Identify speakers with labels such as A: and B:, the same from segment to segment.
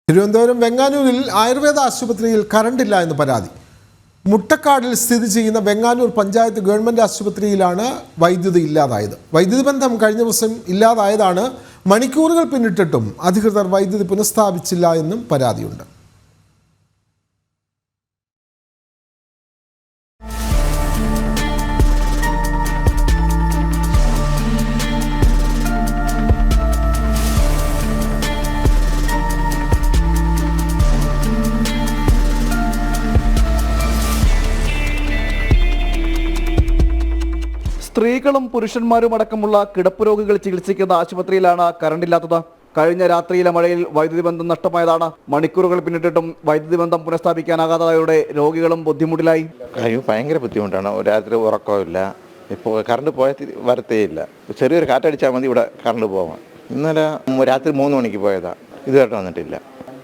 A: തിരുവനന്തപുരം വെങ്ങാനൂരിൽ ആയുർവേദ ആശുപത്രിയിൽ കറണ്ടില്ല എന്ന് പരാതി. മുട്ടക്കാടിൽ സ്ഥിതി ചെയ്യുന്ന വെങ്ങാനൂർ പഞ്ചായത്ത് ഗവൺമെൻറ് ആശുപത്രിയിലാണ് വൈദ്യുതി ഇല്ലാതായത്. വൈദ്യുതി ബന്ധം കഴിഞ്ഞ ദിവസം ഇല്ലാതായതാണ്. മണിക്കൂറുകൾ പിന്നിട്ടിട്ടും അധികൃതർ വൈദ്യുതി പുനഃസ്ഥാപിച്ചില്ല എന്നും പരാതിയുണ്ട്.
B: സ്ത്രീകളും പുരുഷന്മാരും അടക്കമുള്ള കിടപ്പ് രോഗികൾ ചികിത്സിക്കുന്ന ആശുപത്രിയിലാണ് കറണ്ടില്ലാത്തത്. കഴിഞ്ഞ രാത്രിയിലെ മഴയിൽ വൈദ്യുതി ബന്ധം നഷ്ടമായതാണ്. മണിക്കൂറുകൾ പിന്നിട്ടിട്ടും വൈദ്യുതി ബന്ധം പുനഃസ്ഥാപിക്കാനാകാത്തതോടെ രോഗികളും ബുദ്ധിമുട്ടിലായി.
C: ഭയങ്കര ബുദ്ധിമുട്ടാണ്. രാത്രി ഉറക്കമില്ല. ഇപ്പോൾ കറണ്ട് പോയ വരത്തേയില്ല. ചെറിയൊരു കാറ്റടിച്ചാൽ മതി ഇവിടെ കറണ്ട് പോകാൻ. ഇന്നലെ രാത്രി 3 മണിക്ക് പോയതാണ്. ഇതുമായിട്ട് വന്നിട്ടില്ല.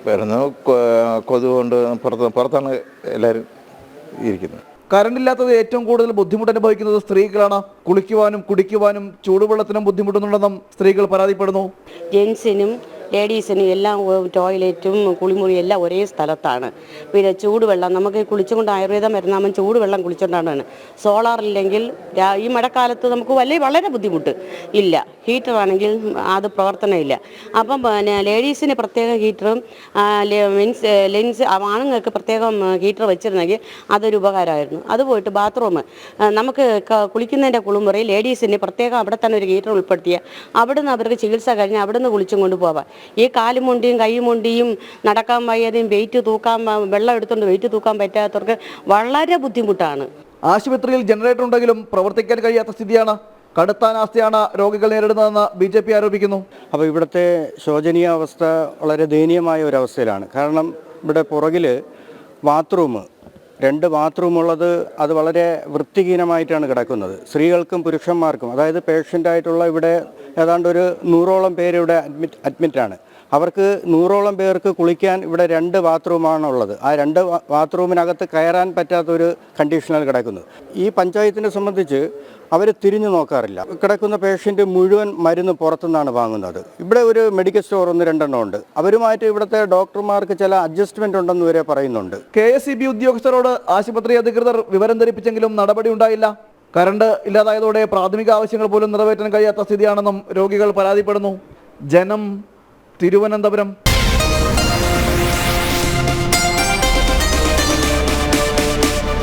C: വരുന്ന കൊതുക് കൊണ്ട് പുറത്താണ് എല്ലാവരും ഇരിക്കുന്നത്.
B: കറണ്ടില്ലാത്തത് ഏറ്റവും കൂടുതൽ ബുദ്ധിമുട്ട് അനുഭവിക്കുന്നത് സ്ത്രീകളാണ്. കുളിക്കുവാനും കുടിക്കുവാനും ചൂടുവെള്ളത്തിനും ബുദ്ധിമുട്ടുന്നുണ്ടെന്നും സ്ത്രീകൾ പരാതിപ്പെടുന്നു.
D: ജെൻസിനും ലേഡീസിനും എല്ലാം ടോയ്ലറ്റും കുളിമുറിയും എല്ലാം ഒരേ സ്ഥലത്താണ്. പിന്നെ ചൂടുവെള്ളം നമുക്ക് കുളിച്ചുകൊണ്ട് ആയുർവേദ മരുന്നാകുമ്പോൾ ചൂടുവെള്ളം കുളിച്ചുകൊണ്ടാണ്. സോളാറില്ലെങ്കിൽ ഈ മഴക്കാലത്ത് നമുക്ക് വളരെ ബുദ്ധിമുട്ട് ഇല്ല. ഹീറ്ററാണെങ്കിൽ അത് പ്രവർത്തനമില്ല. അപ്പം പിന്നെ ലേഡീസിന് പ്രത്യേക ഹീറ്ററും ലെൻസ് ആണുങ്ങൾക്ക് പ്രത്യേകം ഹീറ്റർ വെച്ചിരുന്നെങ്കിൽ അതൊരു ഉപകാരമായിരുന്നു. അത് പോയിട്ട് ബാത്റൂം നമുക്ക് കുളിക്കുന്നതിൻ്റെ കുളിമുറി ലേഡീസിന് പ്രത്യേകം അവിടെ തന്നെ ഒരു ഹീറ്റർ ഉൾപ്പെടുത്തിയ അവിടുന്ന് അവർക്ക് ചികിത്സ കഴിഞ്ഞ് അവിടുന്ന് കുളിച്ചും കൊണ്ടുപോകാം. ഈ കാലുമുണ്ടിയും കൈമുണ്ടിയും നടക്കാൻ വയ്യാതെയും വെള്ളം എടുത്തുകൊണ്ട് വെയിറ്റ് തൂക്കാൻ പറ്റാത്തവർക്ക് വളരെ ബുദ്ധിമുട്ടാണ്.
B: ആശുപത്രിയിൽ ജനറേറ്റർ ഉണ്ടെങ്കിലും പ്രവർത്തിക്കാൻ കഴിയാത്ത സ്ഥിതിയാണ്. കടുത്ത അനാസ്ഥയാണ് രോഗികൾ നേരിടുന്നതെന്ന് BJP ആരോപിക്കുന്നു.
E: അപ്പോൾ ഇവിടുത്തെ ശോചനീയ അവസ്ഥ വളരെ ദയനീയമായ ഒരു അവസ്ഥയിലാണ്. കാരണം ഇവിടെ പുറകിൽ ബാത്റൂം 2 ബാത്റൂമുള്ളത് അത് വളരെ വൃത്തിഹീനമായിട്ടാണ് കിടക്കുന്നത്. സ്ത്രീകൾക്കും പുരുഷന്മാർക്കും, അതായത് പേഷ്യൻ്റായിട്ടുള്ള ഇവിടെ ഏതാണ്ട് ഒരു 100ഓളം പേര് ഇവിടെ അഡ്മിറ്റാണ്. അവർക്ക് 100ഓളം പേർക്ക് കുളിക്കാൻ ഇവിടെ 2 ബാത്റൂമാണുള്ളത്. ആ 2 ബാത്റൂമിനകത്ത് കയറാൻ പറ്റാത്തൊരു കണ്ടീഷനിൽ കിടക്കുന്നത്. ഈ പഞ്ചായത്തിനെ സംബന്ധിച്ച് അവർ തിരിഞ്ഞു നോക്കാറില്ല. കിടക്കുന്ന പേഷ്യൻ്റ് മുഴുവൻ മരുന്ന് പുറത്തുനിന്നാണ് വാങ്ങുന്നത്. ഇവിടെ ഒരു മെഡിക്കൽ സ്റ്റോർ 1-2 ഉണ്ട്. അവരുമായിട്ട് ഇവിടുത്തെ ഡോക്ടർമാർക്ക് ചില അഡ്ജസ്റ്റ്മെൻ്റ് ഉണ്ടെന്ന് വരെ പറയുന്നുണ്ട്.
B: KSEB ഉദ്യോഗസ്ഥരോട് ആശുപത്രി അധികൃതർ വിവരം ധരിപ്പിച്ചെങ്കിലും നടപടി ഉണ്ടായില്ല. കറണ്ട് ഇല്ലാതായതോടെ പ്രാഥമിക ആവശ്യങ്ങൾ പോലും നിറവേറ്റാൻ കഴിയാത്ത സ്ഥിതിയാണെന്നും രോഗികൾ പരാതിപ്പെടുന്നു. ജനം, തിരുവനന്തപുരം.